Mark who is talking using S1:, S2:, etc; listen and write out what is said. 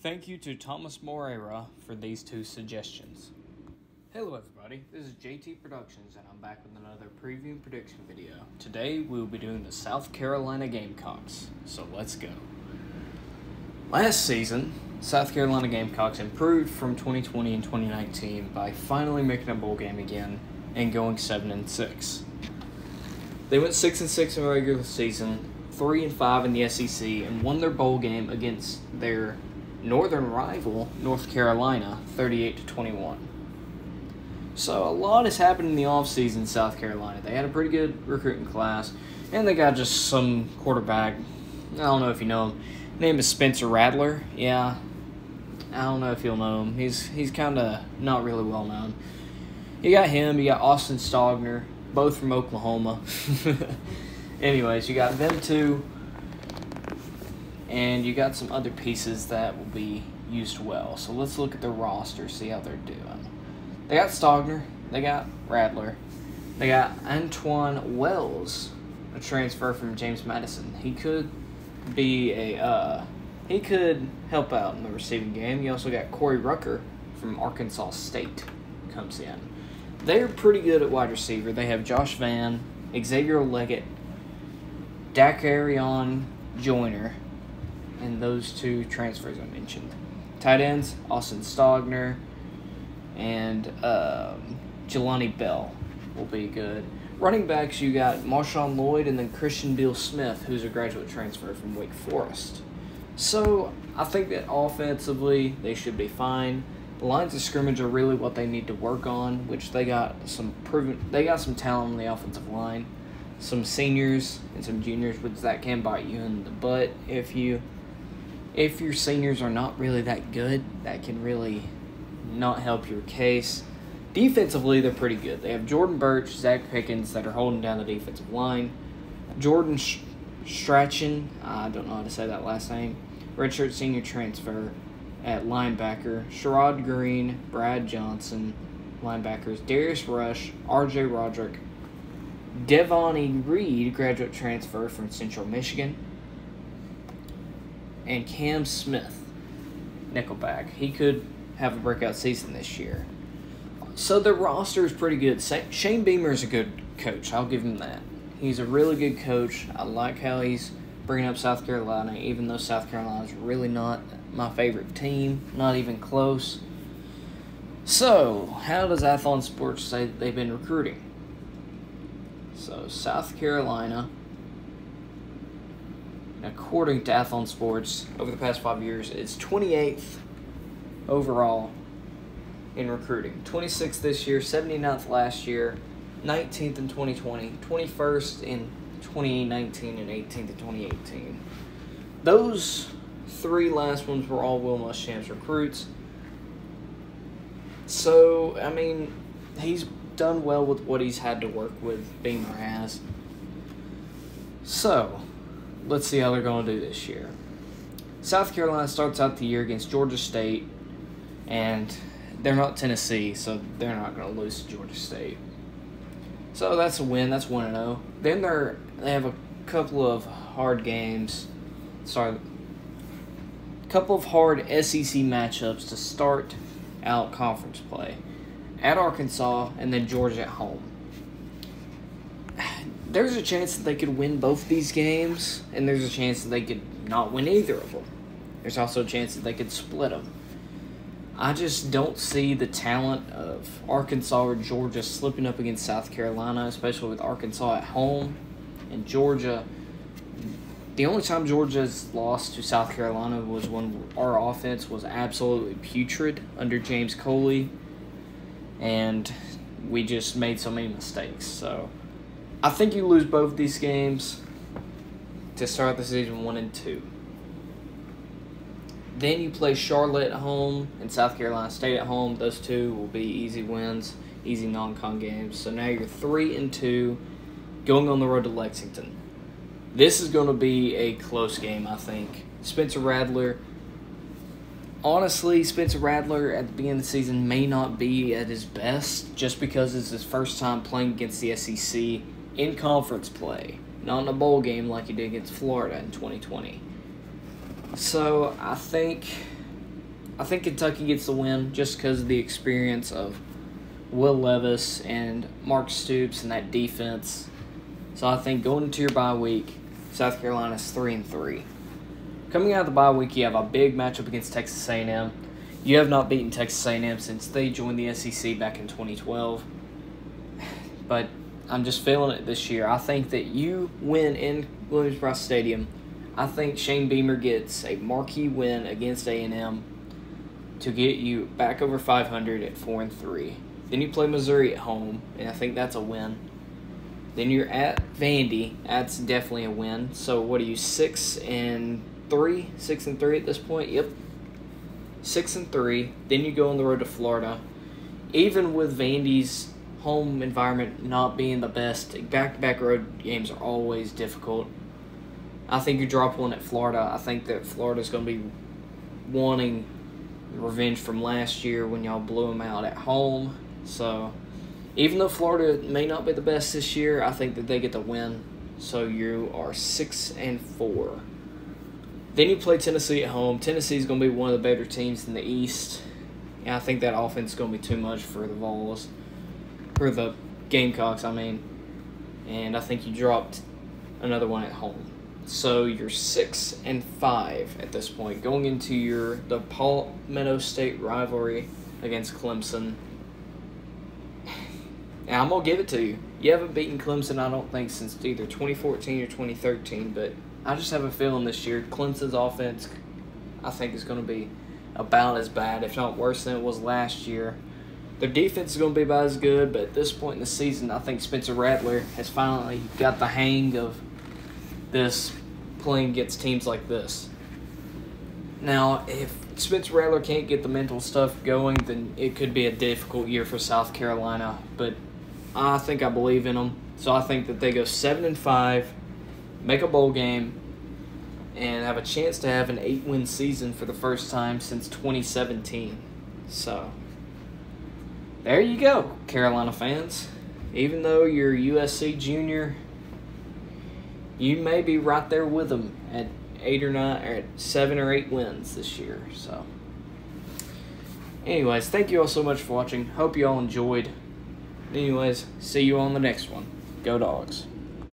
S1: Thank you to Thomas Moreira for these two suggestions. Hello everybody, this is JT Productions and I'm back with another preview and prediction video. Today we will be doing the South Carolina Gamecocks, so let's go. Last season, South Carolina Gamecocks improved from 2020 and 2019 by finally making a bowl game again and going 7-6. They went 6-6 in the regular season, 3-5 in the SEC, and won their bowl game against their northern rival, North Carolina, 38-21. So a lot has happened in the offseason in South Carolina. They had a pretty good recruiting class, and they got just some quarterback. I don't know if you know him. His name is Spencer Rattler. Yeah, I don't know if you'll know him. He's kind of not really well known. You got him. You got Austin Stogner, both from Oklahoma. Anyways, you got them two. And you got some other pieces that will be used well. So let's look at their roster, see how they're doing. They got Stogner. They got Rattler. They got Antoine Wells, a transfer from James Madison. He could be he could help out in the receiving game. You also got Corey Rucker from Arkansas State comes in. They're pretty good at wide receiver. They have Josh Vann, Xavier Leggett, Dakarion Joyner, and those two transfers I mentioned. Tight ends, Austin Stogner and Jelani Bell will be good. Running backs, you got Marshawn Lloyd and then Christian Beal-Smith, who's a graduate transfer from Wake Forest. So I think that offensively they should be fine. The lines of scrimmage are really what they need to work on, which they got some talent on the offensive line, some seniors and some juniors, which that can bite you in the butt if your seniors are not really that good. That can really not help your case. Defensively, they're pretty good. They have Jordan Birch, Zach Pickens that are holding down the defensive line. Jordan Strachan, I don't know how to say that last name, redshirt senior transfer at linebacker. Sherrod Green, Brad Johnson, linebackers. Darius Rush, R.J. Roderick, Devonnie Reed, graduate transfer from Central Michigan, and Cam Smith, nickelback. He could have a breakout season this year. So the roster is pretty good. Shane Beamer is a good coach. I'll give him that. He's a really good coach. I like how he's bringing up South Carolina, even though South Carolina is really not my favorite team, not even close. So, how does Athlon Sports say that they've been recruiting? So, South Carolina, according to Athlon Sports, over the past 5 years, it's 28th overall in recruiting. 26th this year, 79th last year, 19th in 2020, 21st in 2019, and 18th in 2018. Those three last ones were all Will Muschamp's recruits. So, I mean, he's done well with what he's had to work with, Beamer has. So, let's see how they're going to do this year. South Carolina starts out the year against Georgia State, and they're not Tennessee, so they're not going to lose to Georgia State. So that's a win. That's 1-0. Then they have a couple of hard games. Couple of hard SEC matchups to start out conference play. At Arkansas and then Georgia at home. There's a chance that they could win both these games, and there's a chance that they could not win either of them. There's also a chance that they could split them. I just don't see the talent of Arkansas or Georgia slipping up against South Carolina, especially with Arkansas at home and Georgia. The only time Georgia's lost to South Carolina was when our offense was absolutely putrid under James Coley, and we just made so many mistakes. So I think you lose both these games to start the season 1-2. Then you play Charlotte at home and South Carolina State at home. Those two will be easy wins, easy non-con games. So now you're 3-2, going on the road to Lexington. This is going to be a close game, I think. Spencer Rattler, honestly, Spencer Rattler at the beginning of the season may not be at his best just because it's his first time playing against the SEC in conference play, not in a bowl game like he did against Florida in 2020. So I think I think Kentucky gets the win just because of the experience of Will Levis and Mark Stoops and that defense. So I think going into your bye week, South Carolina's 3-3. Coming out of the bye week, you have a big matchup against Texas A&M. You have not beaten Texas A&M since they joined the SEC back in 2012. But I'm just feeling it this year. I think that you win in Williams-Brice Stadium. I think Shane Beamer gets a marquee win against A&M to get you back over 500 at 4-3. Then you play Missouri at home, and I think that's a win. Then you're at Vandy. That's definitely a win. So what are you, 6-3? 6-3 at this point? Yep. 6-3. Then you go on the road to Florida. Even with Vandy's home environment not being the best, back-to-back road games are always difficult. I think you drop one at Florida. I think that Florida's going to be wanting revenge from last year when y'all blew them out at home. So even though Florida may not be the best this year, I think that they get the win. So you are 6-4. Then you play Tennessee at home. Tennessee's going to be one of the better teams in the East. And I think that offense is going to be too much for the Vols. For the Gamecocks, I mean. And I think you dropped another one at home. So you're 6-5 at this point, going into the Palmetto State rivalry against Clemson. And I'm gonna give it to you. You haven't beaten Clemson, I don't think, since either 2014 or 2013. But I just have a feeling this year Clemson's offense, I think, is going to be about as bad, if not worse, than it was last year. Their defense is going to be about as good, but at this point in the season, I think Spencer Rattler has finally got the hang of this playing against teams like this. Now, if Spencer Rattler can't get the mental stuff going, then it could be a difficult year for South Carolina. But I think I believe in them. So I think that they go 7-5, make a bowl game, and have a chance to have an 8-win season for the first time since 2017. So there you go, Carolina fans. Even though you're USC junior, you may be right there with them at 8 or 9 or at 7 or 8 wins this year. So anyways, thank you all so much for watching. Hope you all enjoyed. Anyways, see you on the next one. Go Dogs.